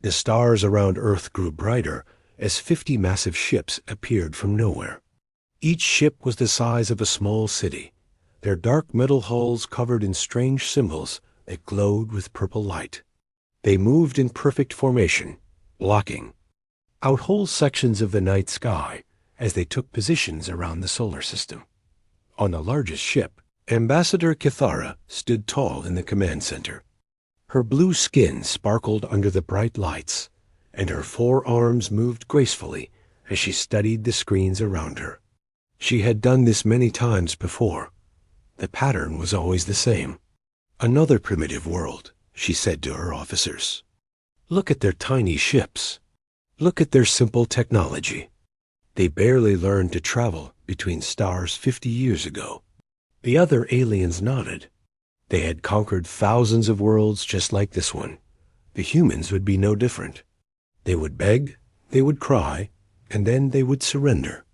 The stars around Earth grew brighter as 50 massive ships appeared from nowhere. Each ship was the size of a small city, their dark metal hulls covered in strange symbols that glowed with purple light. They moved in perfect formation, blocking out whole sections of the night sky as they took positions around the solar system. On the largest ship, Ambassador Kithara stood tall in the command center. Her blue skin sparkled under the bright lights, and her 4 arms moved gracefully as she studied the screens around her. She had done this many times before. The pattern was always the same. "Another primitive world," she said to her officers. "Look at their tiny ships. Look at their simple technology. They barely learned to travel between stars 50 years ago." The other aliens nodded. They had conquered thousands of worlds just like this one. The humans would be no different. They would beg, they would cry, and then they would surrender.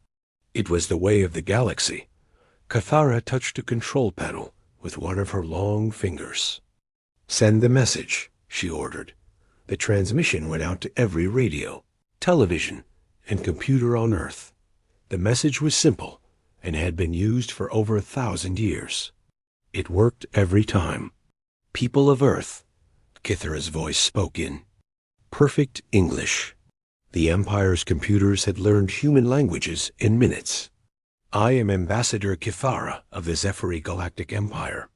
It was the way of the galaxy. Kithara touched a control panel with one of her long fingers. "Send the message," she ordered. The transmission went out to every radio, television, and computer on Earth. The message was simple and had been used for over 1,000 years. It worked every time. "People of Earth," Kithara's voice spoke in perfect English. The Empire's computers had learned human languages in minutes. "I am Ambassador Kithara of the Zephyri Galactic Empire.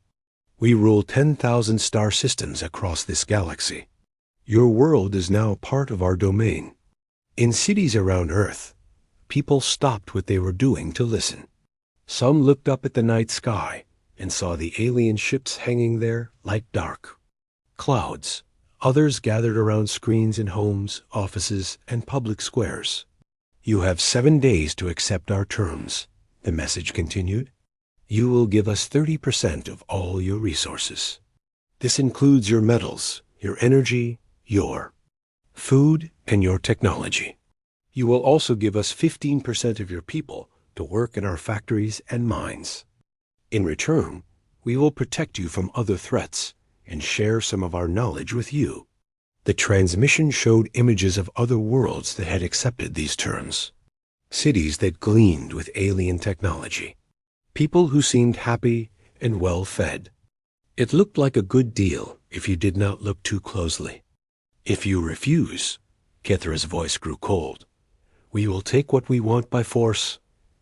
We rule 10,000 star systems across this galaxy. Your world is now part of our domain." In cities around Earth, people stopped what they were doing to listen. Some looked up at the night sky and saw the alien ships hanging there like dark clouds. Others gathered around screens in homes, offices, and public squares. "You have 7 days to accept our terms," the message continued. "You will give us 30% of all your resources. This includes your metals, your energy, your food, and your technology. You will also give us 15% of your people to work in our factories and mines. In return, we will protect you from other threats and share some of our knowledge with you." The transmission showed images of other worlds that had accepted these terms. Cities that gleamed with alien technology. People who seemed happy and well-fed. It looked like a good deal if you did not look too closely. "If you refuse," Kithara's voice grew cold, "we will take what we want by force.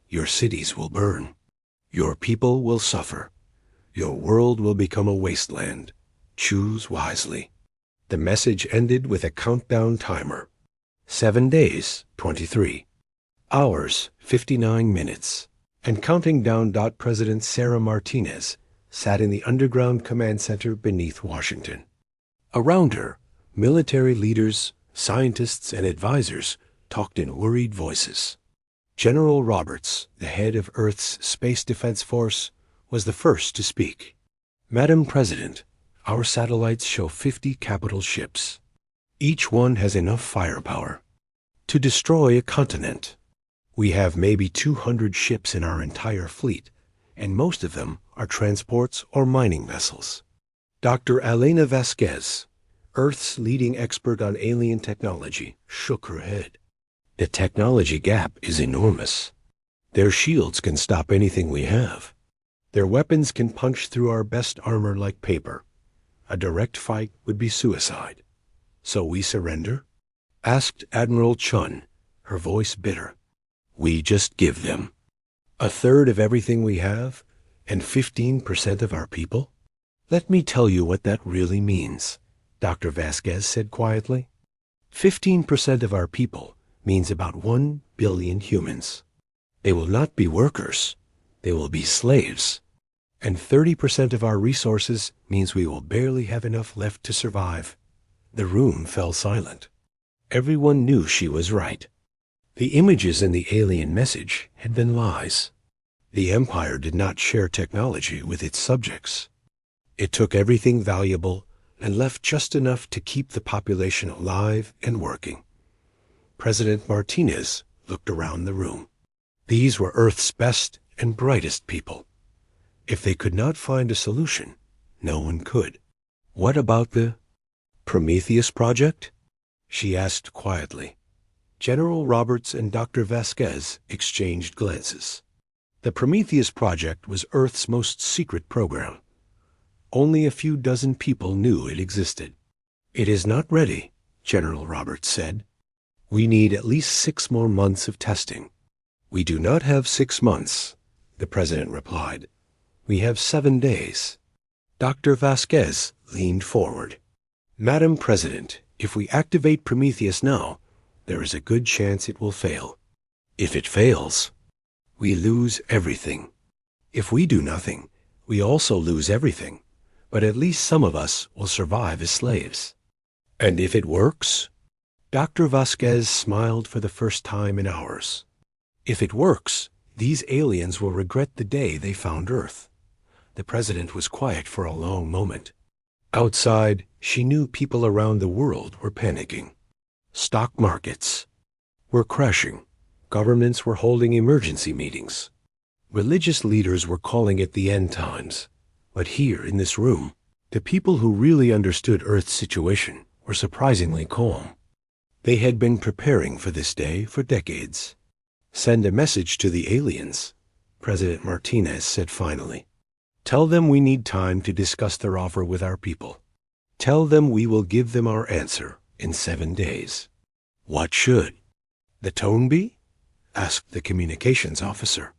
Your cities will burn. Your people will suffer. Your world will become a wasteland. Choose wisely." The message ended with a countdown timer. 7 days, 23. Hours, 59 minutes. And counting down. President Sarah Martinez sat in the underground command center beneath Washington. Around her, military leaders, scientists, and advisors talked in worried voices. General Roberts, the head of Earth's Space Defense Force, was the first to speak. "Madam President, our satellites show 50 capital ships. Each one has enough firepower to destroy a continent. We have maybe 200 ships in our entire fleet, and most of them are transports or mining vessels." Dr. Elena Vasquez, Earth's leading expert on alien technology, shook her head. "The technology gap is enormous. Their shields can stop anything we have. Their weapons can punch through our best armor like paper. A direct fight would be suicide. So we surrender?" asked Admiral Chun, her voice bitter. "We just give them 1/3 of everything we have and 15% of our people? Let me tell you what that really means," Dr. Vasquez said quietly. 15% of our people means about 1 billion humans. They will not be workers. They will be slaves. And 30% of our resources means we will barely have enough left to survive. The room fell silent. Everyone knew she was right. The images in the alien message had been lies. The Empire did not share technology with its subjects. It took everything valuable and left just enough to keep the population alive and working. President Martinez looked around the room. These were Earth's best and brightest people. If they could not find a solution, no one could. What about the Prometheus project? she asked quietly. General Roberts and Dr. Vasquez exchanged glances. The Prometheus project was Earth's most secret program. Only a few dozen people knew it existed. "It is not ready," General Roberts said. "We need at least 6 more months of testing." "We do not have 6 months," the President replied. "We have 7 days." Dr. Vasquez leaned forward. "Madam President, if we activate Prometheus now, there is a good chance it will fail. If it fails, we lose everything. If we do nothing, we also lose everything, but at least some of us will survive as slaves." "And if it works?" Dr. Vasquez smiled for the first time in hours. "If it works, these aliens will regret the day they found Earth." The President was quiet for a long moment. Outside, she knew people around the world were panicking. Stock markets were crashing. Governments were holding emergency meetings. Religious leaders were calling it the end times. But here in this room, the people who really understood Earth's situation were surprisingly calm. They had been preparing for this day for decades. "Send a message to the aliens," President Martinez said finally. "Tell them we need time to discuss their offer with our people. Tell them we will give them our answer in 7 days." "What should the tone be?" asked the communications officer.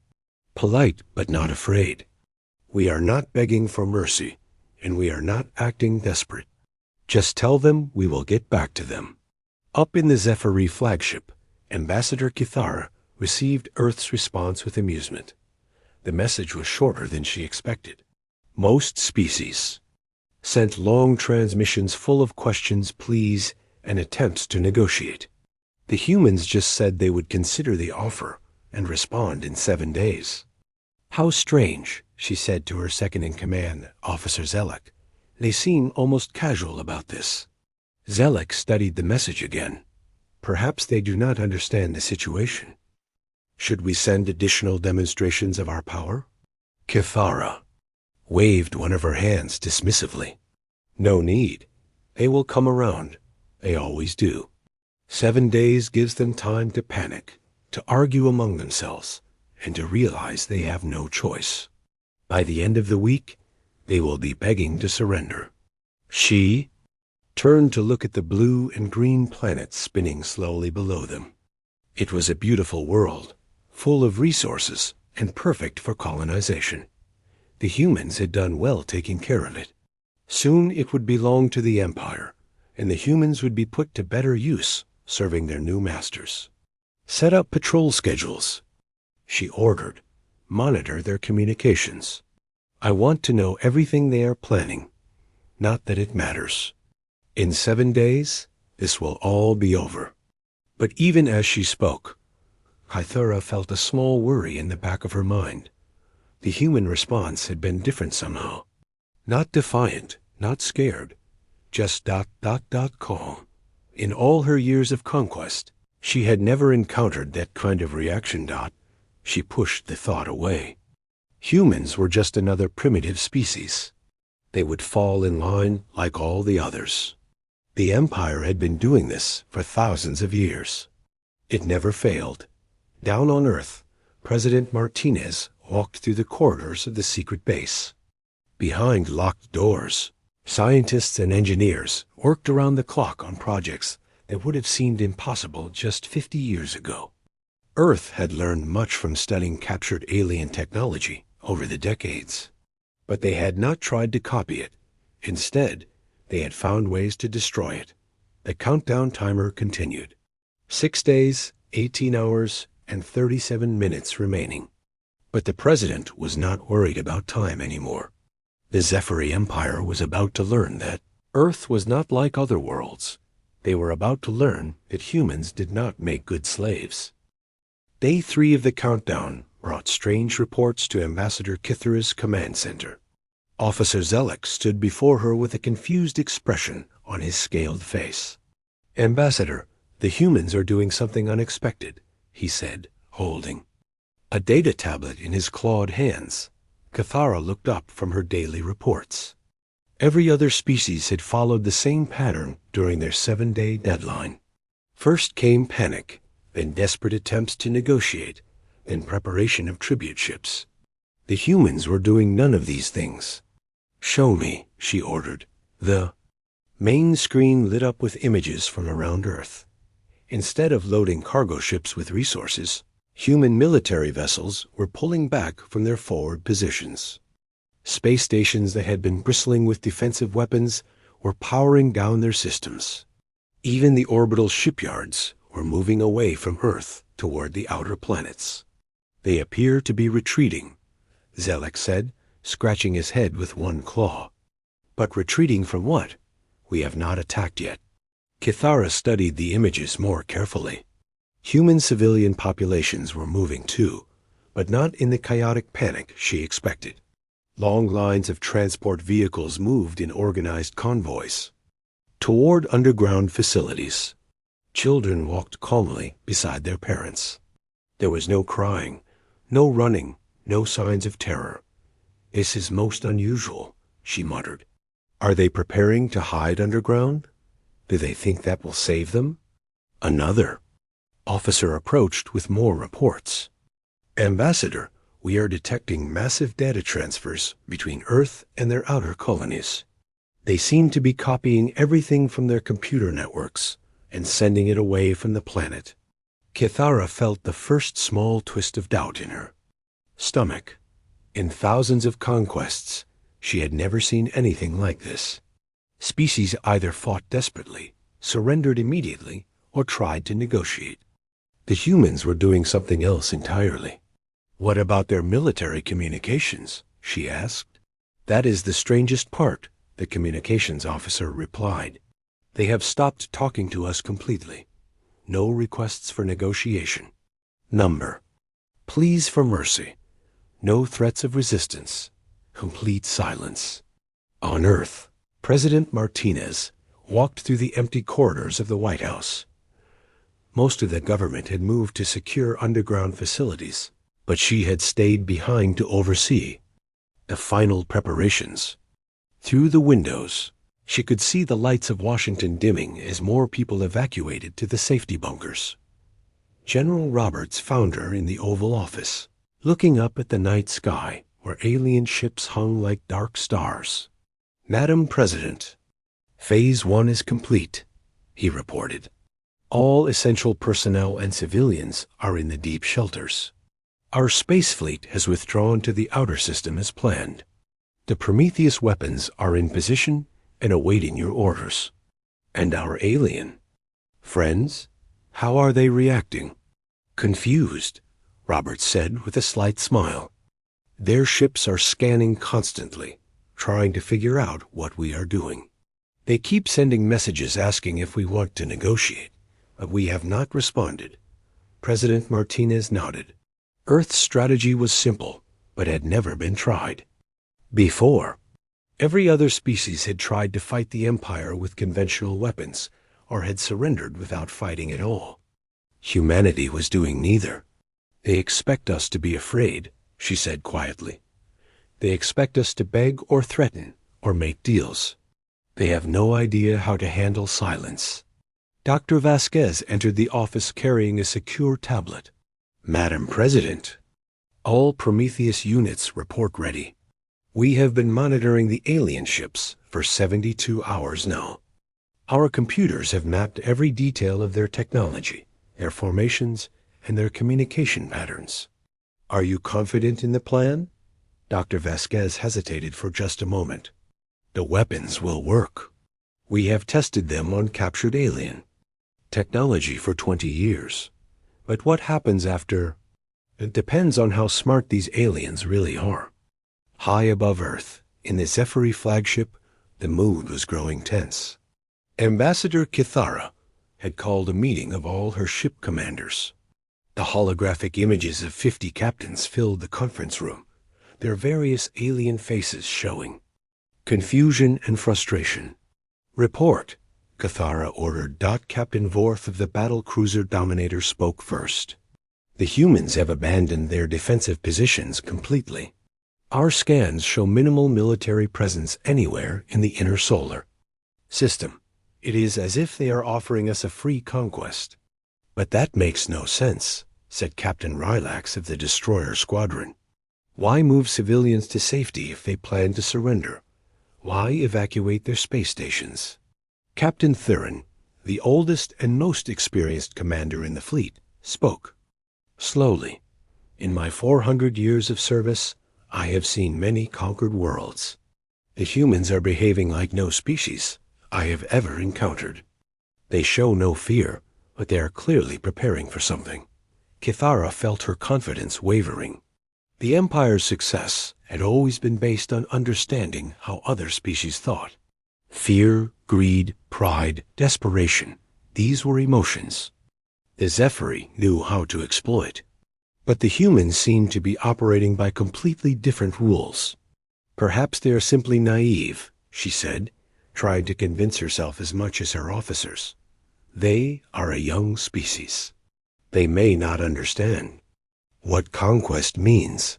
"Polite but not afraid. We are not begging for mercy, and we are not acting desperate. Just tell them we will get back to them." Up in the Zephyr flagship, Ambassador Kithara received Earth's response with amusement. The message was shorter than she expected. Most species sent long transmissions full of questions, pleas, and attempts to negotiate. The humans just said they would consider the offer and respond in 7 days. "How strange," she said to her second-in-command, Officer Zelek. "They seem almost casual about this." Zelek studied the message again. "Perhaps they do not understand the situation. Should we send additional demonstrations of our power?" Kithara waved one of her hands dismissively. "No need. They will come around. They always do. 7 days gives them time to panic, to argue among themselves, and to realize they have no choice. By the end of the week, they will be begging to surrender." She turned to look at the blue and green planets spinning slowly below them. It was a beautiful world, full of resources and perfect for colonization. The humans had done well taking care of it. Soon it would belong to the Empire, and the humans would be put to better use serving their new masters. "Set up patrol schedules," she ordered. "Monitor their communications. I want to know everything they are planning. Not that it matters. In 7 days, this will all be over." But even as she spoke, Kithara felt a small worry in the back of her mind. The human response had been different somehow. Not defiant, not scared, just ... calm. In all her years of conquest, she had never encountered that kind of reaction. She pushed the thought away. Humans were just another primitive species. They would fall in line like all the others. The Empire had been doing this for thousands of years. It never failed. Down on Earth, President Martinez walked through the corridors of the secret base. Behind locked doors, scientists and engineers worked around the clock on projects that would have seemed impossible just 50 years ago. Earth had learned much from studying captured alien technology over the decades. But they had not tried to copy it. Instead, they had found ways to destroy it. The countdown timer continued. 6 days, 18 hours, and 37 minutes remaining. But the President was not worried about time anymore. The Zephyr Empire was about to learn that Earth was not like other worlds. They were about to learn that humans did not make good slaves. Day 3 of the countdown brought strange reports to Ambassador Kithara's command center. Officer Zelek stood before her with a confused expression on his scaled face. "Ambassador, the humans are doing something unexpected," he said, holding a data tablet in his clawed hands. Kithara looked up from her daily reports. Every other species had followed the same pattern during their 7-day deadline. First came panic, then desperate attempts to negotiate, then preparation of tribute ships. The humans were doing none of these things. "Show me," she ordered. The main screen lit up with images from around Earth. Instead of loading cargo ships with resources, human military vessels were pulling back from their forward positions. Space stations that had been bristling with defensive weapons were powering down their systems. Even the orbital shipyards were moving away from Earth toward the outer planets. "They appear to be retreating," Zelek said, scratching his head with one claw. "But retreating from what? We have not attacked yet." Kithara studied the images more carefully. Human civilian populations were moving too, but not in the chaotic panic she expected. Long lines of transport vehicles moved in organized convoys toward underground facilities. Children walked calmly beside their parents. There was no crying, no running, no signs of terror. "This is most unusual," she muttered. "Are they preparing to hide underground? Do they think that will save them?" Another officer approached with more reports. "Ambassador, we are detecting massive data transfers between Earth and their outer colonies. They seem to be copying everything from their computer networks and sending it away from the planet." Kithara felt the first small twist of doubt in her stomach. In thousands of conquests, she had never seen anything like this. Species either fought desperately, surrendered immediately, or tried to negotiate. The humans were doing something else entirely. "What about their military communications?" she asked. "That is the strangest part," the communications officer replied. "They have stopped talking to us completely. No requests for negotiation. Number. Pleas for mercy. No threats of resistance. Complete silence." On Earth, President Martinez walked through the empty corridors of the White House. Most of the government had moved to secure underground facilities, but she had stayed behind to oversee the final preparations. Through the windows, she could see the lights of Washington dimming as more people evacuated to the safety bunkers. General Roberts found her in the Oval Office, looking up at the night sky where alien ships hung like dark stars. "Madam President, Phase 1 is complete," he reported. "All essential personnel and civilians are in the deep shelters. Our space fleet has withdrawn to the outer system as planned. The Prometheus weapons are in position and awaiting your orders. And our alien friends, how are they reacting?" "Confused," Roberts said with a slight smile. "Their ships are scanning constantly, trying to figure out what we are doing. They keep sending messages asking if we want to negotiate, but we have not responded." President Martinez nodded. Earth's strategy was simple, but had never been tried before. Every other species had tried to fight the Empire with conventional weapons, or had surrendered without fighting at all. Humanity was doing neither. "They expect us to be afraid," she said quietly. "They expect us to beg or threaten or make deals. They have no idea how to handle silence." Dr. Vasquez entered the office carrying a secure tablet. "Madam President, all Prometheus units report ready. We have been monitoring the alien ships for 72 hours now. Our computers have mapped every detail of their technology, their formations, and their communication patterns. Are you confident in the plan?" Dr. Vasquez hesitated for just a moment. "The weapons will work. We have tested them on captured alien technology for 20 years. But what happens after? It depends on how smart these aliens really are." High above Earth, in the Zephyr flagship, the mood was growing tense. Ambassador Kithara had called a meeting of all her ship commanders. The holographic images of 50 captains filled the conference room, their various alien faces showing. Confusion and frustration. "Report," Kithara ordered. Captain Vorth of the battle cruiser Dominator spoke first. "The humans have abandoned their defensive positions completely. Our scans show minimal military presence anywhere in the inner solar system. It is as if they are offering us a free conquest. But that makes no sense, said Captain Rylax of the Destroyer Squadron. Why move civilians to safety if they plan to surrender? Why evacuate their space stations? Captain Thurin, the oldest and most experienced commander in the fleet, spoke. Slowly. In my 400 years of service, I have seen many conquered worlds. The humans are behaving like no species I have ever encountered. They show no fear, but they are clearly preparing for something. Kithara felt her confidence wavering. The Empire's success had always been based on understanding how other species thought. Fear, greed, pride, desperation, these were emotions. The Zephyri knew how to exploit. But the humans seemed to be operating by completely different rules. Perhaps they are simply naive, she said, trying to convince herself as much as her officers. They are a young species. They may not understand what conquest means.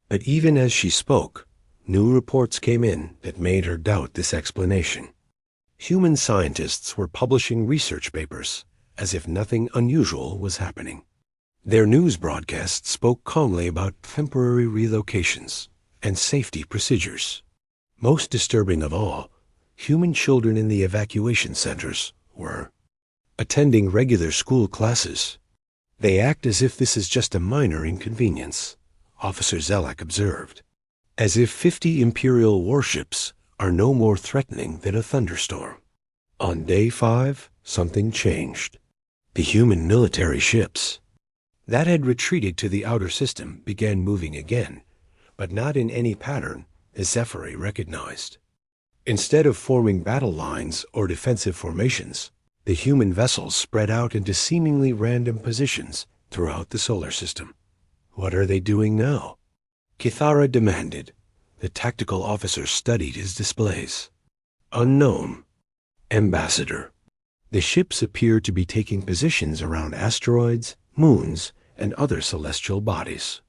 But even as she spoke, new reports came in that made her doubt this explanation. Human scientists were publishing research papers as if nothing unusual was happening. Their news broadcasts spoke calmly about temporary relocations and safety procedures. Most disturbing of all, human children in the evacuation centers were attending regular school classes. They act as if this is just a minor inconvenience, Officer Zelak observed. As if 50 Imperial warships are no more threatening than a thunderstorm. On day 5, something changed. The human military ships that had retreated to the outer system began moving again, but not in any pattern the Zephyri recognized. Instead of forming battle lines or defensive formations, the human vessels spread out into seemingly random positions throughout the solar system. What are they doing now? Kithara demanded. The tactical officer studied his displays. Unknown. Ambassador. The ships appear to be taking positions around asteroids, moons, and other celestial bodies.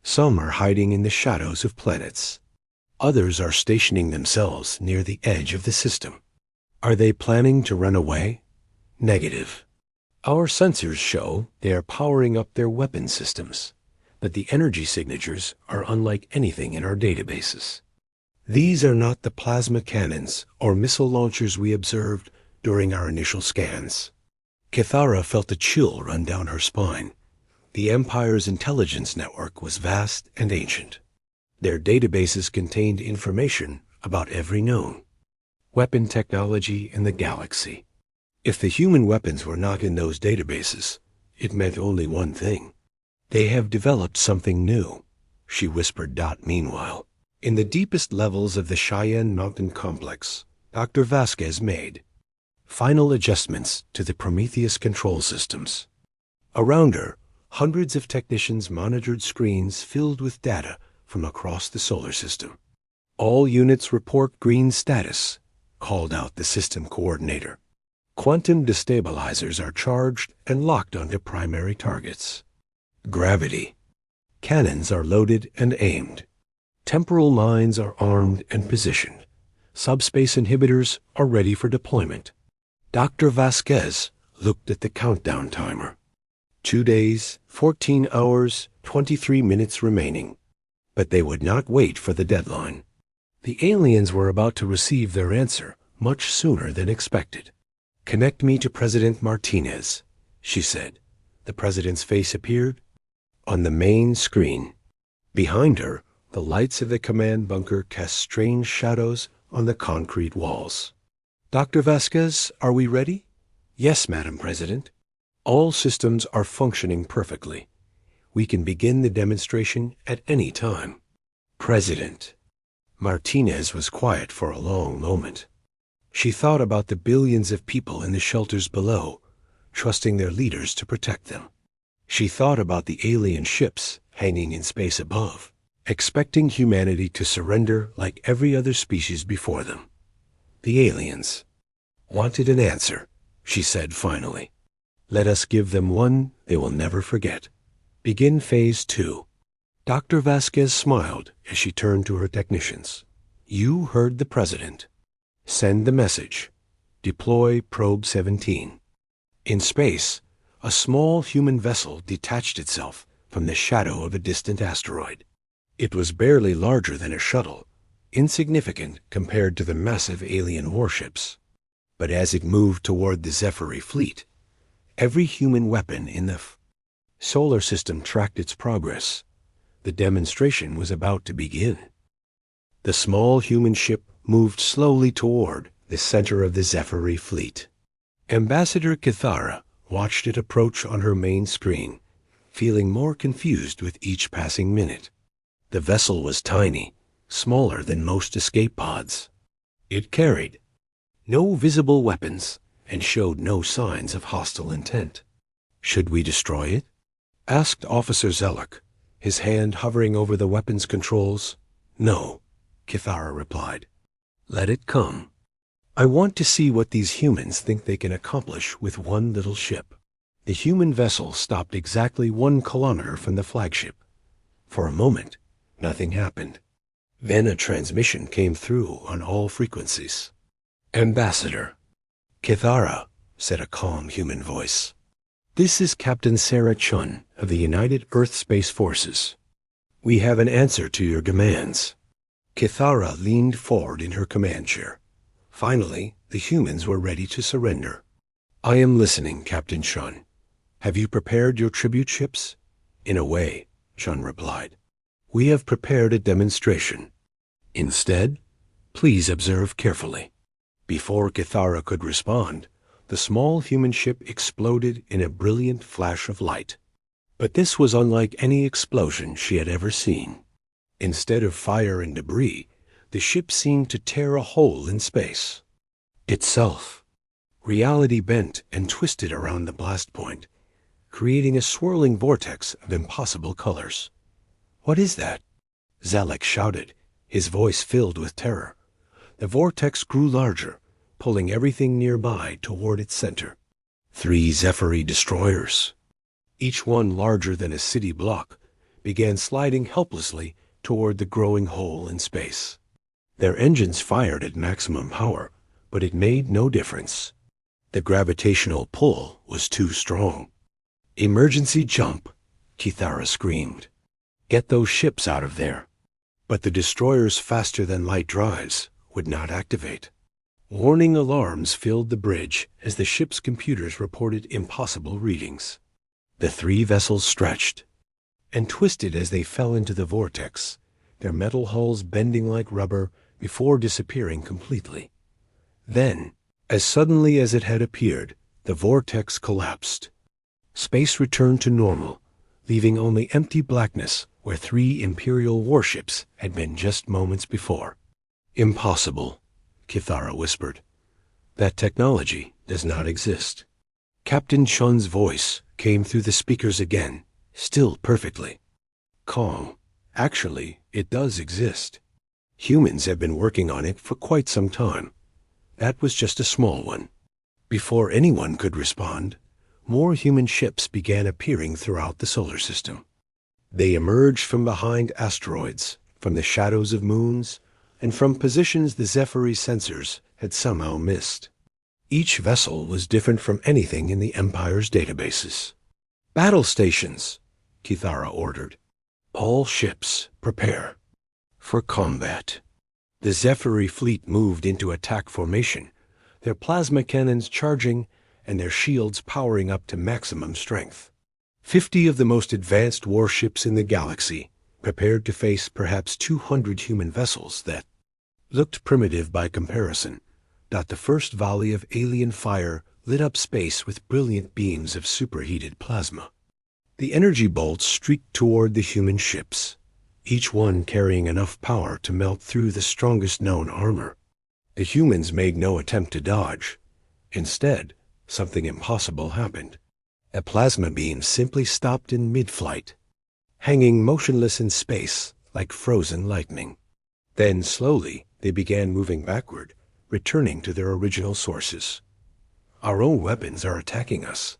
Some are hiding in the shadows of planets. Others are stationing themselves near the edge of the system. Are they planning to run away? Negative. Our sensors show they are powering up their weapon systems, but the energy signatures are unlike anything in our databases. These are not the plasma cannons or missile launchers we observed during our initial scans. Kithara felt a chill run down her spine. The Empire's intelligence network was vast and ancient. Their databases contained information about every known weapon technology in the galaxy. If the human weapons were not in those databases, it meant only one thing. They have developed something new, she whispered Dot meanwhile. In the deepest levels of the Cheyenne Mountain complex, Dr. Vasquez made final adjustments to the Prometheus control systems. Around her, hundreds of technicians monitored screens filled with data from across the solar system. All units report green status, called out the system coordinator. Quantum destabilizers are charged and locked onto primary targets. Gravity. Cannons are loaded and aimed. Temporal mines are armed and positioned. Subspace inhibitors are ready for deployment. Dr. Vasquez looked at the countdown timer. 2 days, 14 hours, 23 minutes remaining. But they would not wait for the deadline. The aliens were about to receive their answer much sooner than expected. Connect me to President Martinez, she said. The president's face appeared on the main screen. Behind her, the lights of the command bunker cast strange shadows on the concrete walls. Dr. Vasquez, are we ready? Yes, Madam President. All systems are functioning perfectly. We can begin the demonstration at any time. President. Martinez was quiet for a long moment. She thought about the billions of people in the shelters below, trusting their leaders to protect them. She thought about the alien ships hanging in space above, expecting humanity to surrender like every other species before them. The aliens wanted an answer, she said finally. Let us give them one they will never forget. Begin Phase 2. Dr. Vasquez smiled as she turned to her technicians. You heard the president. Send the message. Deploy Probe 17. In space, a small human vessel detached itself from the shadow of a distant asteroid. It was barely larger than a shuttle, insignificant compared to the massive alien warships. But as it moved toward the Zephyr fleet, every human weapon in the solar system tracked its progress. The demonstration was about to begin. The small human ship moved slowly toward the center of the Zephyr fleet. Ambassador Kithara watched it approach on her main screen, feeling more confused with each passing minute. The vessel was tiny, smaller than most escape pods. It carried no visible weapons and showed no signs of hostile intent. "Should we destroy it?" asked Officer Zelek, his hand hovering over the weapons controls. "No," Kithara replied. "Let it come. I want to see what these humans think they can accomplish with one little ship." The human vessel stopped exactly 1 kilometer from the flagship. For a moment, nothing happened. Then a transmission came through on all frequencies. "Ambassador." "Kithara," said a calm human voice. "This is Captain Sarah Chun of the United Earth Space Forces. We have an answer to your demands." Kithara leaned forward in her command chair. Finally, the humans were ready to surrender. "I am listening, Captain Chun. Have you prepared your tribute ships?" "In a way," Chun replied. "We have prepared a demonstration. Instead, please observe carefully." Before Kithara could respond, the small human ship exploded in a brilliant flash of light. But this was unlike any explosion she had ever seen. Instead of fire and debris, the ship seemed to tear a hole in space itself. Reality bent and twisted around the blast point, creating a swirling vortex of impossible colors. "What is that?" Zelek shouted, his voice filled with terror. The vortex grew larger, pulling everything nearby toward its center. 3 Zephyr destroyers, each one larger than a city block, began sliding helplessly toward the growing hole in space. Their engines fired at maximum power, but it made no difference. The gravitational pull was too strong. "Emergency jump," Kithara screamed. "Get those ships out of there." But the destroyers' faster-than-light drives would not activate. Warning alarms filled the bridge as the ship's computers reported impossible readings. The 3 vessels stretched and twisted as they fell into the vortex, their metal hulls bending like rubber before disappearing completely. Then, as suddenly as it had appeared, the vortex collapsed. Space returned to normal, leaving only empty blackness where 3 Imperial warships had been just moments before. "Impossible," Kithara whispered. "That technology does not exist." Captain Chun's voice came through the speakers again, still perfectly calm. "Actually, it does exist. Humans have been working on it for quite some time. That was just a small one." Before anyone could respond, more human ships began appearing throughout the solar system. They emerged from behind asteroids, from the shadows of moons, and from positions the Zephyr sensors had somehow missed. Each vessel was different from anything in the Empire's databases. "Battle stations," Kithara ordered. "All ships, prepare for combat." The Zephyr fleet moved into attack formation, their plasma cannons charging and their shields powering up to maximum strength. 50 of the most advanced warships in the galaxy prepared to face perhaps 200 human vessels that looked primitive by comparison. The first volley of alien fire lit up space with brilliant beams of superheated plasma. The energy bolts streaked toward the human ships, each one carrying enough power to melt through the strongest known armor. The humans made no attempt to dodge. Instead, something impossible happened. A plasma beam simply stopped in mid-flight, hanging motionless in space like frozen lightning. Then slowly they began moving backward, returning to their original sources. "Our own weapons are attacking us,"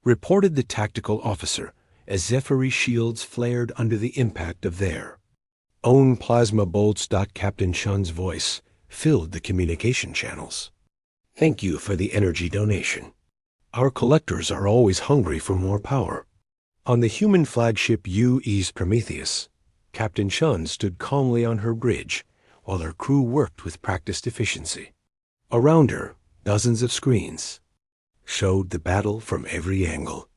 reported the tactical officer as Zephyr shields flared under the impact of their own plasma bolts. Captain Chun's voice filled the communication channels. Thank you for the energy donation. Our collectors are always hungry for more power. On the human flagship U.E.'s Prometheus, Captain Chun stood calmly on her bridge while her crew worked with practiced efficiency. Around her, dozens of screens showed the battle from every angle.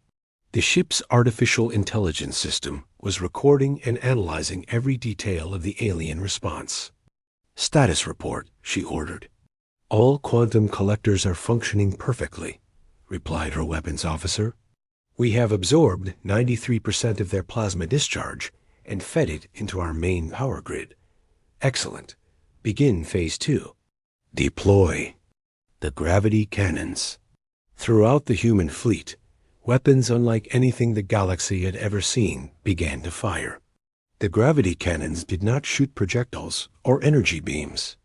The ship's artificial intelligence system was recording and analyzing every detail of the alien response. "Status report," she ordered. "All quantum collectors are functioning perfectly," replied her weapons officer. "We have absorbed 93% of their plasma discharge and fed it into our main power grid." "Excellent. Begin Phase 2. Deploy the gravity cannons." Throughout the human fleet, weapons unlike anything the galaxy had ever seen began to fire. The gravity cannons did not shoot projectiles or energy beams.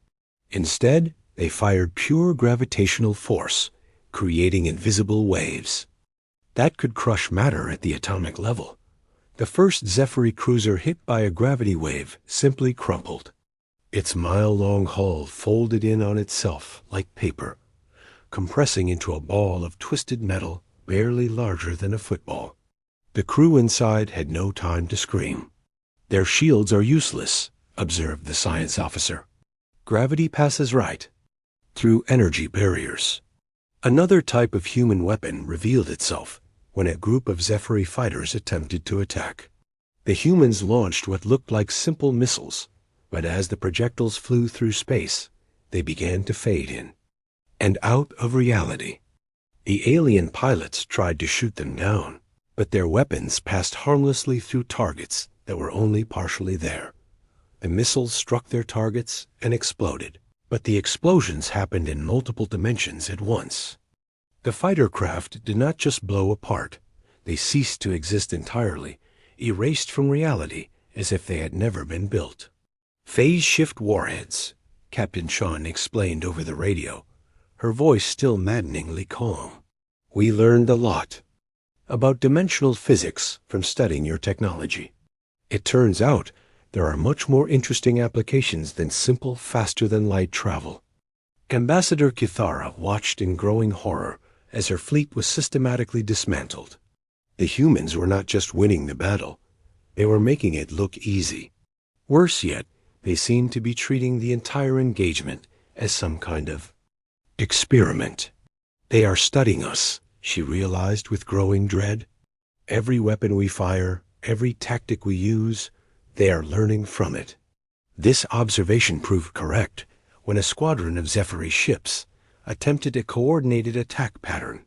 Instead, they fired pure gravitational force, creating invisible waves that could crush matter at the atomic level. The first Zephyr cruiser hit by a gravity wave simply crumpled. Its mile-long hull folded in on itself like paper, compressing into a ball of twisted metal barely larger than a football. The crew inside had no time to scream. "Their shields are useless," observed the science officer. "Gravity passes right through energy barriers." Another type of human weapon revealed itself when a group of Zephyr fighters attempted to attack. The humans launched what looked like simple missiles, but as the projectiles flew through space, they began to fade in and out of reality. The alien pilots tried to shoot them down, but their weapons passed harmlessly through targets that were only partially there. The missiles struck their targets and exploded, but the explosions happened in multiple dimensions at once. The fighter craft did not just blow apart. They ceased to exist entirely, erased from reality as if they had never been built. "Phase shift warheads," Captain Chun explained over the radio, her voice still maddeningly calm. "We learned a lot about dimensional physics from studying your technology. It turns out there are much more interesting applications than simple faster-than-light travel." Ambassador Kithara watched in growing horror as her fleet was systematically dismantled. The humans were not just winning the battle, they were making it look easy. Worse yet, they seemed to be treating the entire engagement as some kind of experiment. "They are studying us," she realized with growing dread. "Every weapon we fire, every tactic we use, they are learning from it." This observation proved correct when a squadron of Zephyr ships attempted a coordinated attack pattern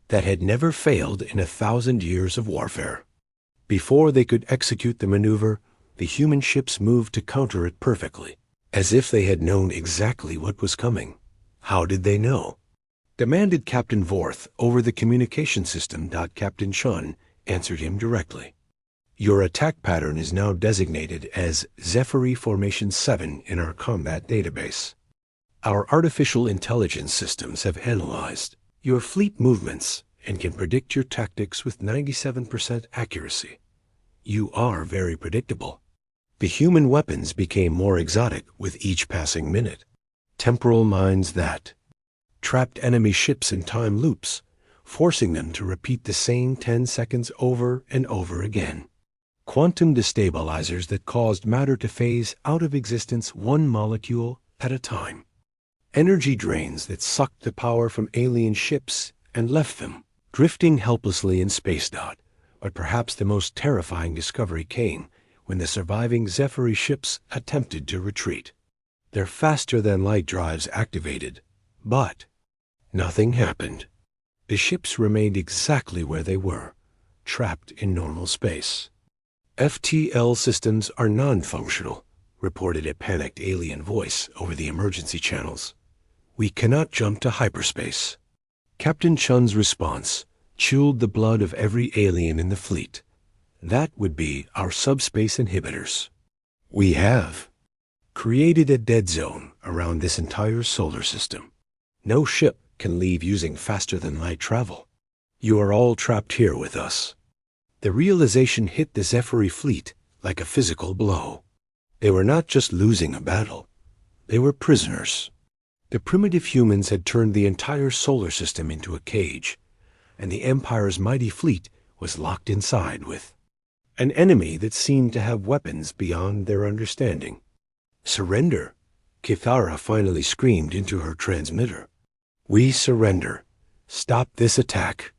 that had never failed in 1,000 years of warfare. Before they could execute the maneuver, the human ships moved to counter it perfectly, as if they had known exactly what was coming. "How did they know?" demanded Captain Vorth over the communication system. Captain Chun answered him directly. "Your attack pattern is now designated as Zephyr Formation 7 in our combat database. Our artificial intelligence systems have analyzed your fleet movements and can predict your tactics with 97% accuracy. You are very predictable." The human weapons became more exotic with each passing minute. Temporal mines that trapped enemy ships in time loops, forcing them to repeat the same 10 seconds over and over again. Quantum destabilizers that caused matter to phase out of existence one molecule at a time. Energy drains that sucked the power from alien ships and left them drifting helplessly in space. But perhaps the most terrifying discovery came when the surviving Zephyr ships attempted to retreat. Their faster-than-light drives activated, but nothing happened. The ships remained exactly where they were, trapped in normal space. "FTL systems are non-functional," reported a panicked alien voice over the emergency channels. "We cannot jump to hyperspace." Captain Chun's response chilled the blood of every alien in the fleet. "That would be our subspace inhibitors. We have created a dead zone around this entire solar system. No ship can leave using faster-than-light travel. You are all trapped here with us." The realization hit the Zephyr fleet like a physical blow. They were not just losing a battle. They were prisoners. The primitive humans had turned the entire solar system into a cage, and the Empire's mighty fleet was locked inside with an enemy that seemed to have weapons beyond their understanding. "Surrender!" Kithara finally screamed into her transmitter. "We surrender. Stop this attack."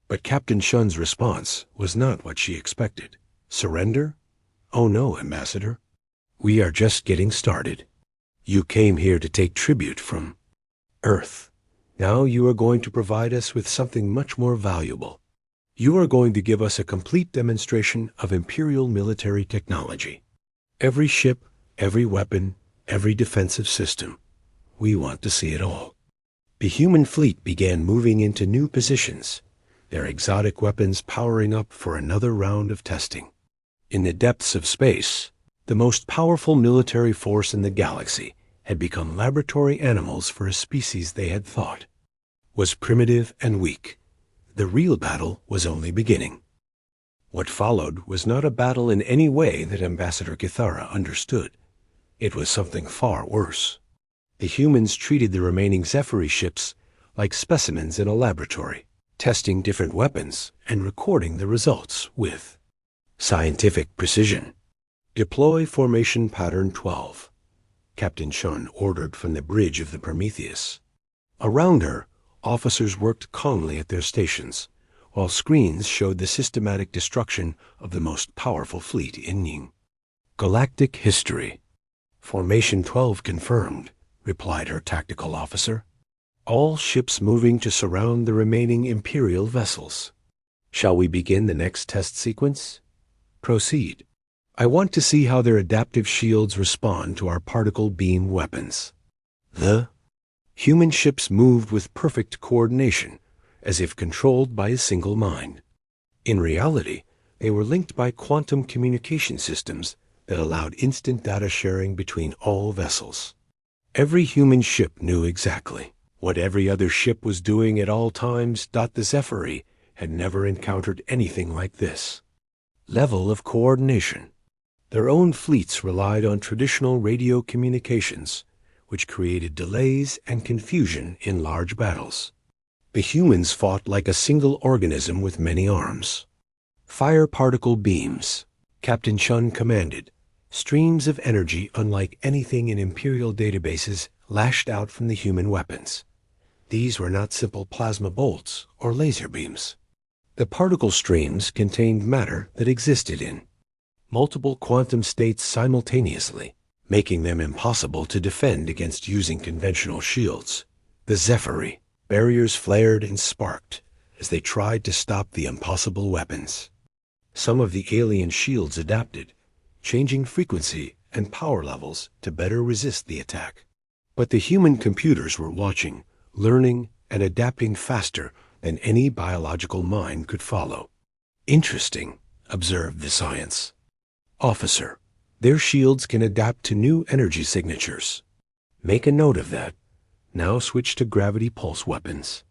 But Captain Shun's response was not what she expected. "Surrender? Oh no, Ambassador. We are just getting started. You came here to take tribute from Earth. Now you are going to provide us with something much more valuable. You are going to give us a complete demonstration of Imperial military technology. Every ship, every weapon, every defensive system. We want to see it all." The human fleet began moving into new positions, their exotic weapons powering up for another round of testing. In the depths of space, the most powerful military force in the galaxy had become laboratory animals for a species they had thought was primitive and weak. The real battle was only beginning. What followed was not a battle in any way that Ambassador Kithara understood. It was something far worse. The humans treated the remaining Zephyri ships like specimens in a laboratory, testing different weapons and recording the results with scientific precision. "Deploy Formation Pattern 12, Captain Shun ordered from the bridge of the Prometheus. Around her, officers worked calmly at their stations, while screens showed the systematic destruction of the most powerful fleet in Ning. "Galactic history. Formation 12 confirmed," replied her tactical officer. "All ships moving to surround the remaining Imperial vessels. Shall we begin the next test sequence?" "Proceed. I want to see how their adaptive shields respond to our particle beam weapons." The human ships moved with perfect coordination, as if controlled by a single mind. In reality, they were linked by quantum communication systems that allowed instant data sharing between all vessels. Every human ship knew exactly what every other ship was doing at all times. The Zephyri had never encountered anything like this level of coordination. Their own fleets relied on traditional radio communications, which created delays and confusion in large battles. The humans fought like a single organism with many arms. "Fire particle beams," Captain Shun commanded. Streams of energy unlike anything in Imperial databases lashed out from the human weapons. These were not simple plasma bolts or laser beams. The particle streams contained matter that existed in multiple quantum states simultaneously, making them impossible to defend against using conventional shields. The Zephyri barriers flared and sparked as they tried to stop the impossible weapons. Some of the alien shields adapted, changing frequency and power levels to better resist the attack. But the human computers were watching, learning, and adapting faster than any biological mind could follow. "Interesting," observed the science. "Officer, their shields can adapt to new energy signatures. Make a note of that. Now switch to gravity pulse weapons."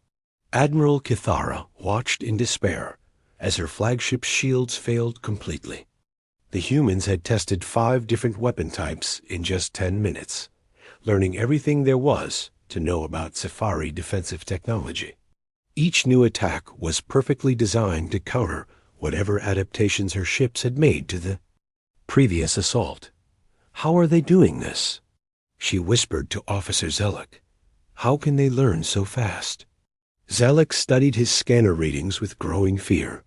Admiral Kithara watched in despair as her flagship's shields failed completely. The humans had tested 5 different weapon types in just 10 minutes, learning everything there was to know about Zephyri defensive technology. Each new attack was perfectly designed to counter whatever adaptations her ships had made to the previous assault. "How are they doing this?" she whispered to Officer Zelek. "How can they learn so fast?" Zelek studied his scanner readings with growing fear.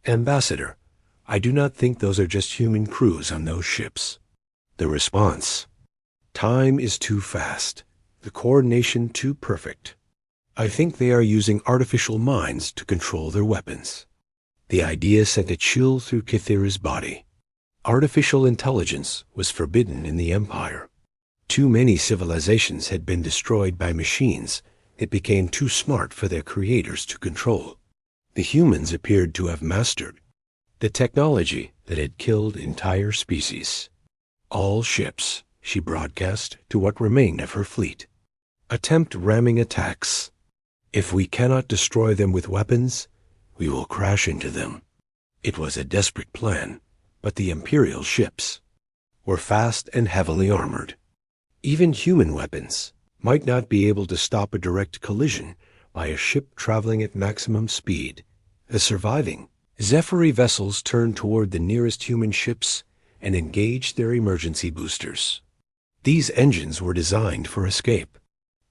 "Ambassador, I do not think those are just human crews on those ships." The response: "Time is too fast, the coordination too perfect. I think they are using artificial minds to control their weapons." The idea sent a chill through Kithira's body. Artificial intelligence was forbidden in the Empire. Too many civilizations had been destroyed by machines that became too smart for their creators to control. The humans appeared to have mastered the technology that had killed entire species. "All ships," she broadcast to what remained of her fleet, "attempt ramming attacks. If we cannot destroy them with weapons, we will crash into them." It was a desperate plan, but the Imperial ships were fast and heavily armored. Even human weapons, might not be able to stop a direct collision by a ship traveling at maximum speed. The surviving Zephyr vessels turned toward the nearest human ships and engaged their emergency boosters. These engines were designed for escape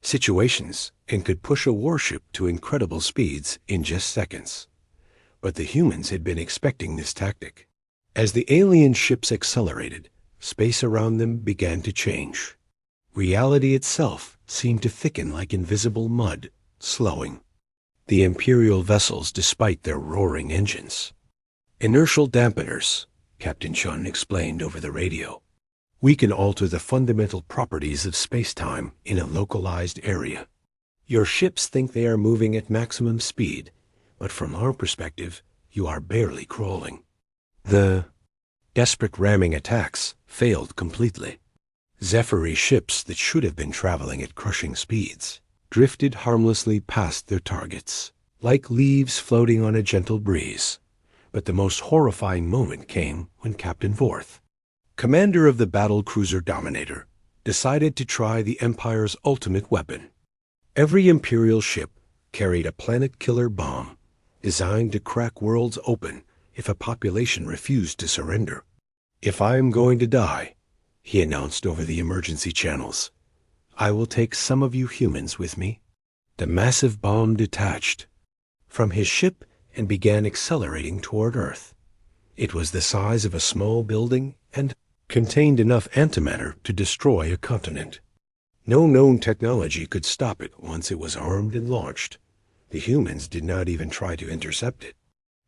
situations and could push a warship to incredible speeds in just seconds. But the humans had been expecting this tactic. As the alien ships accelerated, space around them began to change. Reality itself seemed to thicken like invisible mud, slowing. The Imperial vessels, despite their roaring engines. Inertial dampeners, Captain Chun explained over the radio. We can alter the fundamental properties of space-time in a localized area. Your ships think they are moving at maximum speed, but from our perspective, you are barely crawling. The desperate ramming attacks failed completely. Zephyr ships that should have been traveling at crushing speeds drifted harmlessly past their targets, like leaves floating on a gentle breeze. But the most horrifying moment came when Captain Vorth, commander of the battle cruiser Dominator, decided to try the Empire's ultimate weapon. Every Imperial ship carried a planet-killer bomb designed to crack worlds open if a population refused to surrender. "If I am going to die," he announced over the emergency channels, "I will take some of you humans with me." The massive bomb detached from his ship and began accelerating toward Earth. It was the size of a small building and contained enough antimatter to destroy a continent. No known technology could stop it once it was armed and launched. The humans did not even try to intercept it.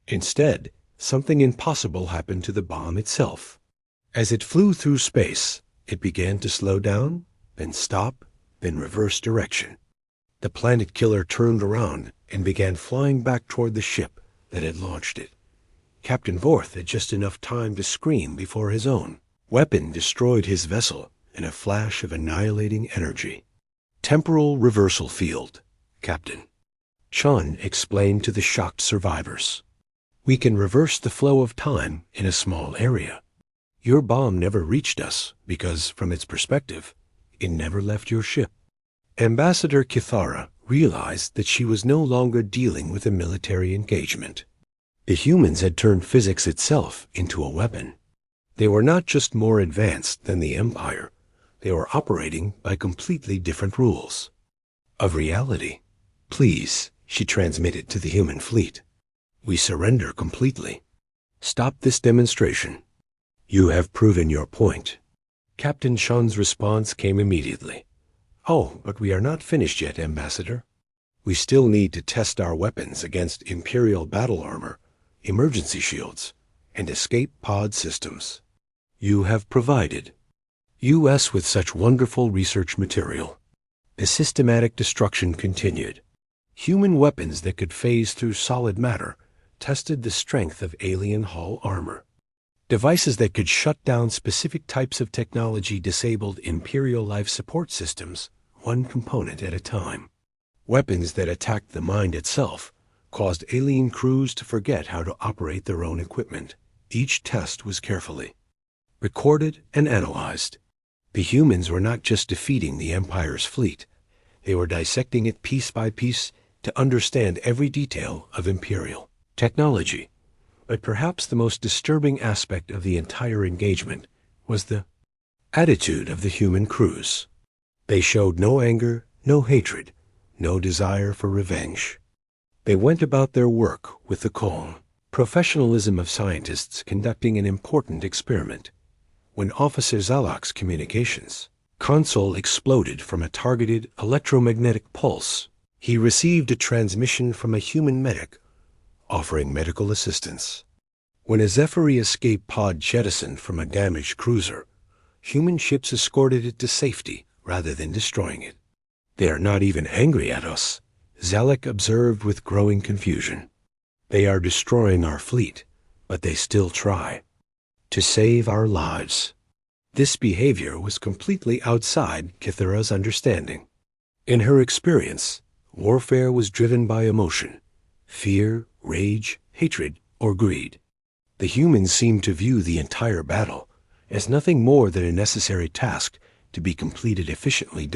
Instead, something impossible happened to the bomb itself. As it flew through space, it began to slow down, then stop, then reverse direction. The planet killer turned around and began flying back toward the ship that had launched it. Captain Vorth had just enough time to scream before his own weapon destroyed his vessel in a flash of annihilating energy. "Temporal reversal field," Captain Chun explained to the shocked survivors. "We can reverse the flow of time in a small area. Your bomb never reached us because, from its perspective, it never left your ship." Ambassador Kithara realized that she was no longer dealing with a military engagement. The humans had turned physics itself into a weapon. They were not just more advanced than the Empire, they were operating by completely different rules of reality. "Please," she transmitted to the human fleet, "we surrender completely. Stop this demonstration. You have proven your point." Captain Chun's response came immediately. "Oh, but we are not finished yet, Ambassador. We still need to test our weapons against Imperial battle armor, emergency shields, and escape pod systems. You have provided U.S. with such wonderful research material." The systematic destruction continued. Human weapons that could phase through solid matter tested the strength of alien hull armor. Devices that could shut down specific types of technology disabled Imperial life support systems, one component at a time. Weapons that attacked the mind itself caused alien crews to forget how to operate their own equipment. Each test was carefully recorded and analyzed. The humans were not just defeating the Empire's fleet, they were dissecting it piece by piece to understand every detail of Imperial technology. But perhaps the most disturbing aspect of the entire engagement was the attitude of the human crews. They showed no anger, no hatred, no desire for revenge. They went about their work with the calm professionalism of scientists conducting an important experiment. When Officer Zalak's communications console exploded from a targeted electromagnetic pulse, he received a transmission from a human medic offering medical assistance. When a Zephyr escape pod jettisoned from a damaged cruiser, human ships escorted it to safety rather than destroying it. "They are not even angry at us," Zalak observed with growing confusion. "They are destroying our fleet, but they still try to save our lives." This behavior was completely outside Kithara's understanding. In her experience, warfare was driven by emotion, fear, rage, hatred, or greed. The humans seemed to view the entire battle as nothing more than a necessary task to be completed efficiently.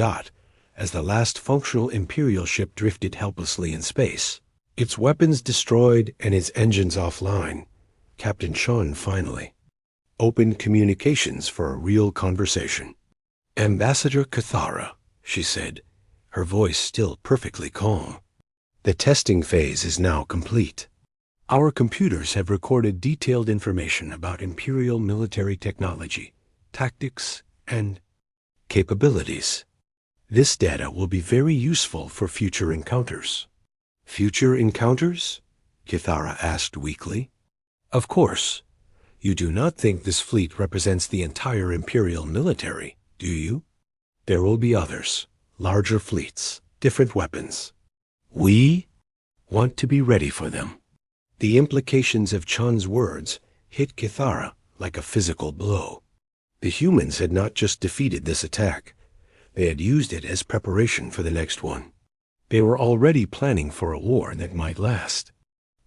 as the last functional Imperial ship drifted helplessly in space. Its weapons destroyed and its engines offline, Captain Chun finally opened communications for a real conversation. "Ambassador Cathara," she said, her voice still perfectly calm. "The testing phase is now complete. Our computers have recorded detailed information about Imperial military technology, tactics, and capabilities. This data will be very useful for future encounters." "Future encounters?" Cathara asked weakly. "Of course. You do not think this fleet represents the entire Imperial military, do you? There will be others, larger fleets, different weapons. We want to be ready for them." The implications of Chun's words hit Cathara like a physical blow. The humans had not just defeated this attack. They had used it as preparation for the next one. They were already planning for a war that might last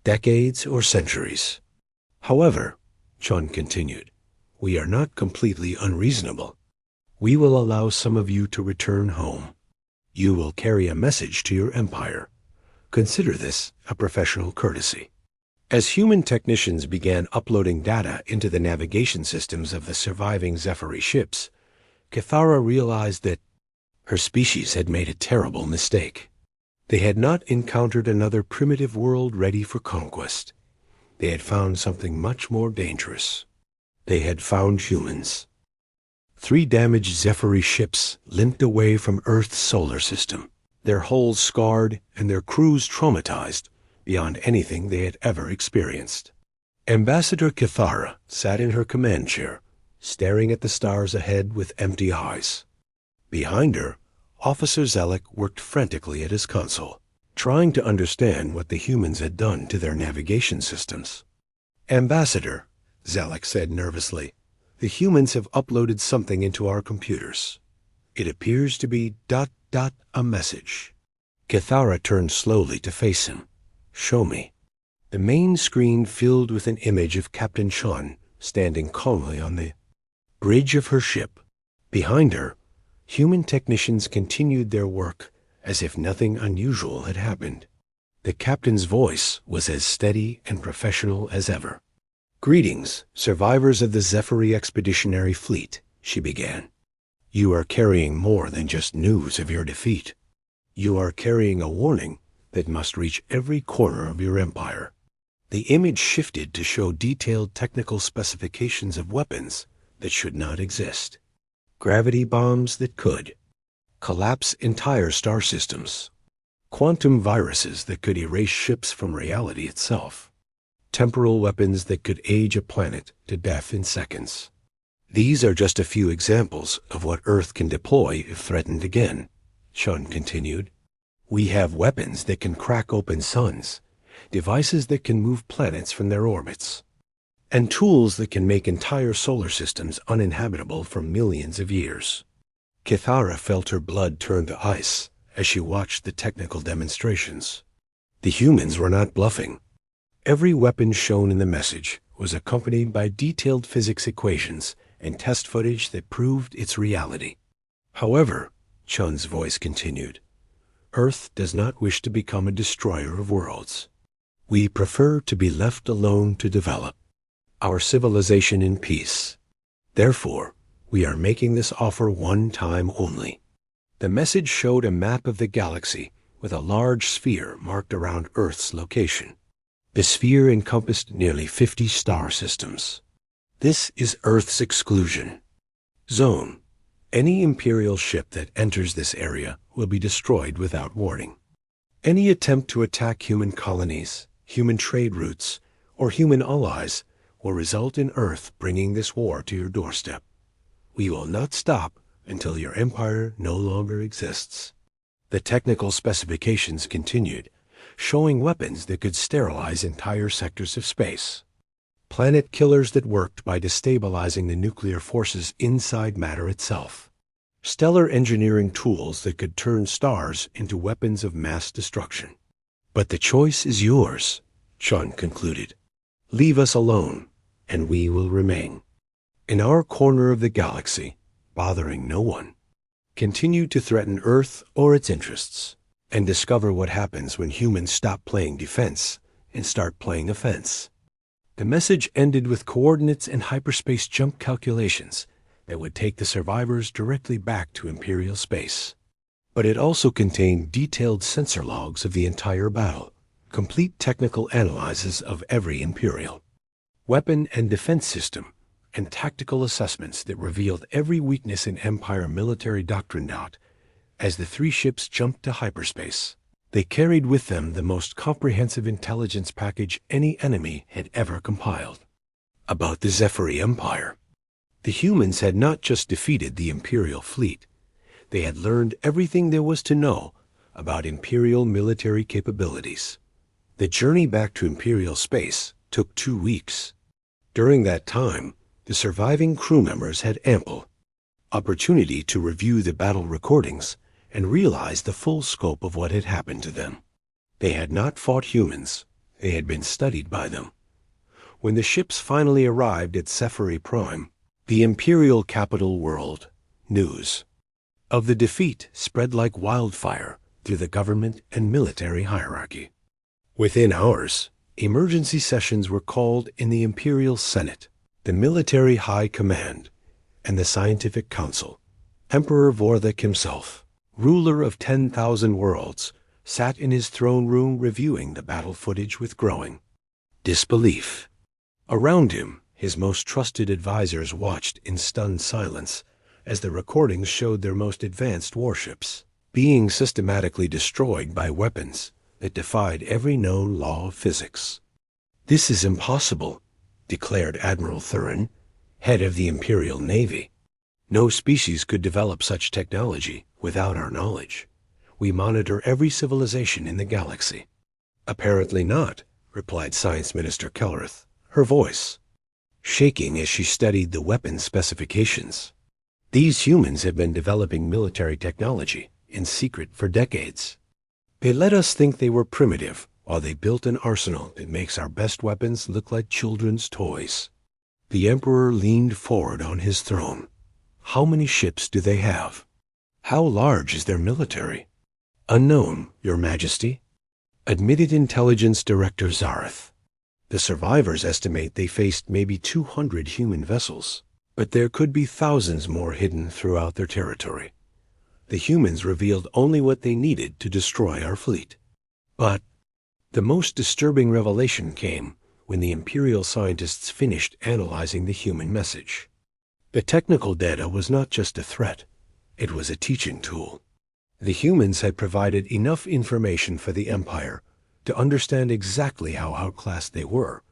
decades or centuries. "However," Chun continued, "we are not completely unreasonable. We will allow some of you to return home. You will carry a message to your empire. Consider this a professional courtesy." As human technicians began uploading data into the navigation systems of the surviving Zephyri ships, Cathara realized that her species had made a terrible mistake. They had not encountered another primitive world ready for conquest. They had found something much more dangerous. They had found humans. 3 damaged Zephyri ships limped away from Earth's solar system, their hulls scarred and their crews traumatized beyond anything they had ever experienced. Ambassador Cathara sat in her command chair, staring at the stars ahead with empty eyes. Behind her, Officer Zelek worked frantically at his console, trying to understand what the humans had done to their navigation systems. "Ambassador," Zelek said nervously, "the humans have uploaded something into our computers. It appears to be ... a message." Cathara turned slowly to face him. "Show me." The main screen filled with an image of Captain Chun standing calmly on the bridge of her ship. Behind her, human technicians continued their work as if nothing unusual had happened. The captain's voice was as steady and professional as ever. "Greetings, survivors of the Zephyri Expeditionary Fleet," she began. "You are carrying more than just news of your defeat. You are carrying a warning that must reach every corner of your empire." The image shifted to show detailed technical specifications of weapons that should not exist. Gravity bombs that could collapse entire star systems. Quantum viruses that could erase ships from reality itself. Temporal weapons that could age a planet to death in seconds. "These are just a few examples of what Earth can deploy if threatened again," Chun continued. "We have weapons that can crack open suns, devices that can move planets from their orbits, and tools that can make entire solar systems uninhabitable for millions of years." Cathara felt her blood turn to ice as she watched the technical demonstrations. The humans were not bluffing. Every weapon shown in the message was accompanied by detailed physics equations and test footage that proved its reality. "However," Chun's voice continued, "Earth does not wish to become a destroyer of worlds. We prefer to be left alone to develop our civilization in peace. Therefore, we are making this offer one time only." The message showed a map of the galaxy with a large sphere marked around Earth's location. The sphere encompassed nearly 50 star systems. "This is Earth's exclusion zone. Any Imperial ship that enters this area will be destroyed without warning. Any attempt to attack human colonies, human trade routes, or human allies will result in Earth bringing this war to your doorstep. We will not stop until your empire no longer exists." The technical specifications continued, showing weapons that could sterilize entire sectors of space. Planet killers that worked by destabilizing the nuclear forces inside matter itself. Stellar engineering tools that could turn stars into weapons of mass destruction. "But the choice is yours," Chun concluded. "Leave us alone, and we will remain in our corner of the galaxy, bothering no one. continue to threaten Earth or its interests, and discover what happens when humans stop playing defense and start playing offense. The message ended with coordinates and hyperspace jump calculations that would take the survivors directly back to Imperial space. But it also contained detailed sensor logs of the entire battle, complete technical analyses of every Imperial weapon and defense system, and tactical assessments that revealed every weakness in Empire military doctrine. As the three ships jumped to hyperspace, they carried with them the most comprehensive intelligence package any enemy had ever compiled about the Zephyri Empire. The humans had not just defeated the Imperial fleet, they had learned everything there was to know about Imperial military capabilities. The journey back to Imperial space took 2 weeks. During that time, the surviving crew members had ample opportunity to review the battle recordings and realize the full scope of what had happened to them. They had not fought humans, they had been studied by them. When the ships finally arrived at Zephyri Prime, the Imperial capital world, news of the defeat spread like wildfire through the government and military hierarchy. Within hours, emergency sessions were called in the Imperial Senate, the Military High Command, and the Scientific Council. Emperor Vorthik himself, ruler of 10,000 worlds, sat in his throne room reviewing the battle footage with growing disbelief. Around him, his most trusted advisors watched in stunned silence as the recordings showed their most advanced warships being systematically destroyed by weapons that defied every known law of physics. "This is impossible," declared Admiral Thurin, head of the Imperial Navy. "No species could develop such technology without our knowledge. We monitor every civilization in the galaxy." "Apparently not," replied Science Minister Kellereth, her voice shaking as she studied the weapon specifications. "These humans have been developing military technology in secret for decades. They let us think they were primitive while they built an arsenal that makes our best weapons look like children's toys." The Emperor leaned forward on his throne. "How many ships do they have? How large is their military?" "Unknown, Your Majesty," admitted Intelligence Director Zareth. "The survivors estimate they faced maybe 200 human vessels, but there could be thousands more hidden throughout their territory. The humans revealed only what they needed to destroy our fleet." But the most disturbing revelation came when the Imperial scientists finished analyzing the human message. The technical data was not just a threat, it was a teaching tool. The humans had provided enough information for the Empire to understand exactly how outclassed they were,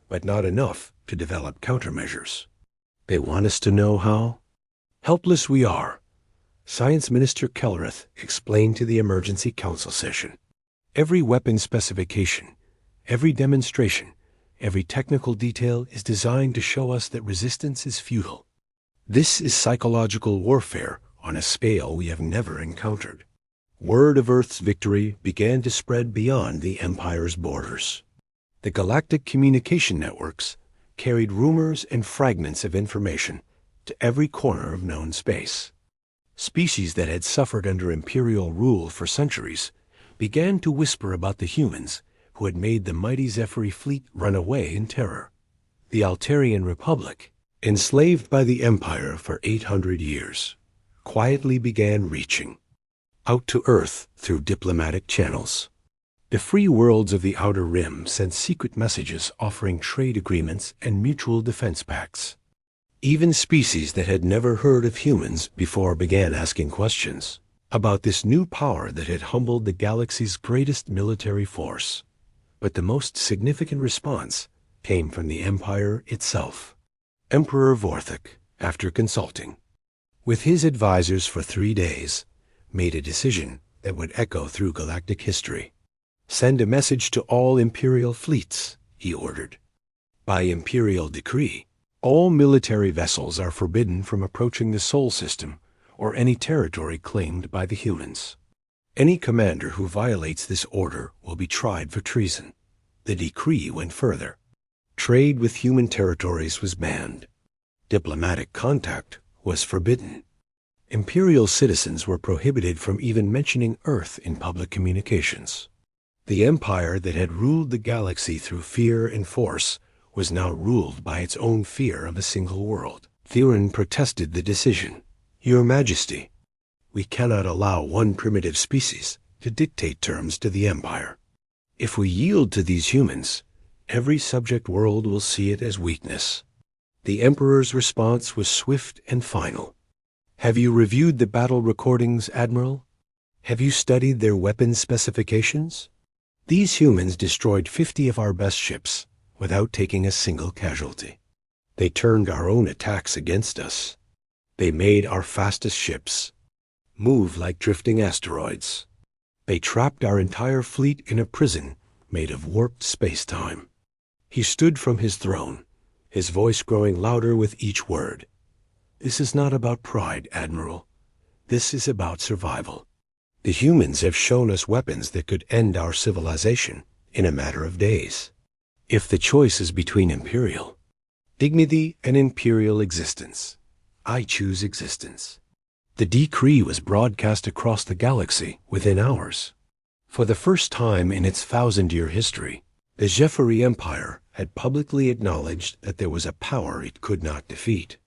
but not enough to develop countermeasures. "They want us to know how? Helpless we are," Science Minister Kellereth explained to the Emergency Council session. "Every weapon specification, every demonstration, every technical detail is designed to show us that resistance is futile. This is psychological warfare on a scale we have never encountered." Word of Earth's victory began to spread beyond the Empire's borders. The galactic communication networks carried rumors and fragments of information to every corner of known space. Species that had suffered under Imperial rule for centuries began to whisper about the humans who had made the mighty Zephyri fleet run away in terror. The Altarian Republic, enslaved by the Empire for 800 years, quietly began reaching out to Earth through diplomatic channels. The free worlds of the Outer Rim sent secret messages offering trade agreements and mutual defense pacts. Even species that had never heard of humans before began asking questions about this new power that had humbled the galaxy's greatest military force. But the most significant response came from the Empire itself. Emperor Vorthik, after consulting with his advisors for 3 days, made a decision that would echo through galactic history. "Send a message to all Imperial fleets," he ordered. "By Imperial decree, all military vessels are forbidden from approaching the Sol system or any territory claimed by the humans. Any commander who violates this order will be tried for treason." The decree went further. Trade with human territories was banned. Diplomatic contact was forbidden. Imperial citizens were prohibited from even mentioning Earth in public communications. The empire that had ruled the galaxy through fear and force was now ruled by its own fear of a single world. Thurin protested the decision. "Your Majesty, we cannot allow one primitive species to dictate terms to the empire. If we yield to these humans, every subject world will see it as weakness." The Emperor's response was swift and final. "Have you reviewed the battle recordings, Admiral? Have you studied their weapons specifications? These humans destroyed 50 of our best ships without taking a single casualty. They turned our own attacks against us. They made our fastest ships move like drifting asteroids. They trapped our entire fleet in a prison made of warped space-time." He stood from his throne, his voice growing louder with each word. "This is not about pride, Admiral. This is about survival. The humans have shown us weapons that could end our civilization in a matter of days. If the choice is between Imperial dignity and Imperial existence, I choose existence." The decree was broadcast across the galaxy within hours. For the first time in its 1,000-year history, the Jeffrey Empire had publicly acknowledged that there was a power it could not defeat.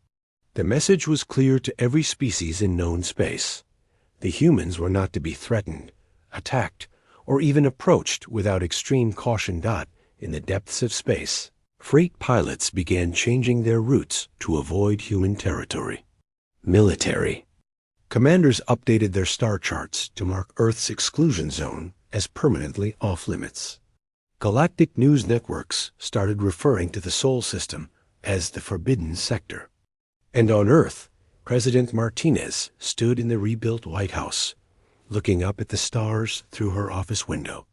The message was clear to every species in known space. The humans were not to be threatened, attacked, or even approached without extreme caution. In the depths of space, freight pilots began changing their routes to avoid human territory. Military commanders updated their star charts to mark Earth's exclusion zone as permanently off-limits. Galactic news networks started referring to the Sol system as the Forbidden Sector. And on Earth, President Martinez stood in the rebuilt White House, looking up at the stars through her office window.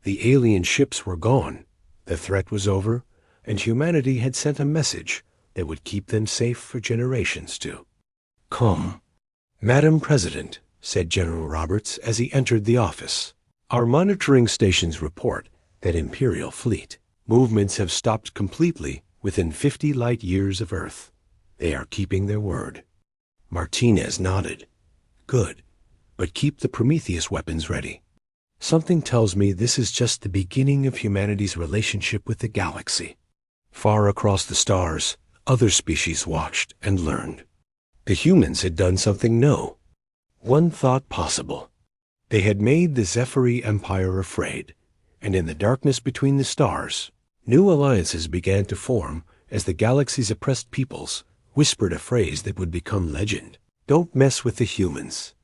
The alien ships were gone, the threat was over, and humanity had sent a message that would keep them safe for generations to come. "Madam President," said General Roberts as he entered the office, "our monitoring stations report that Imperial fleet movements have stopped completely within 50 light years of Earth. They are keeping their word." Martinez nodded. "Good, but keep the Prometheus weapons ready. Something tells me this is just the beginning of humanity's relationship with the galaxy." Far across the stars, other species watched and learned. The humans had done something new. One thought possible. They had made the Zephyri Empire afraid, and in the darkness between the stars, new alliances began to form as the galaxy's oppressed peoples whispered a phrase that would become legend. "Don't mess with the humans.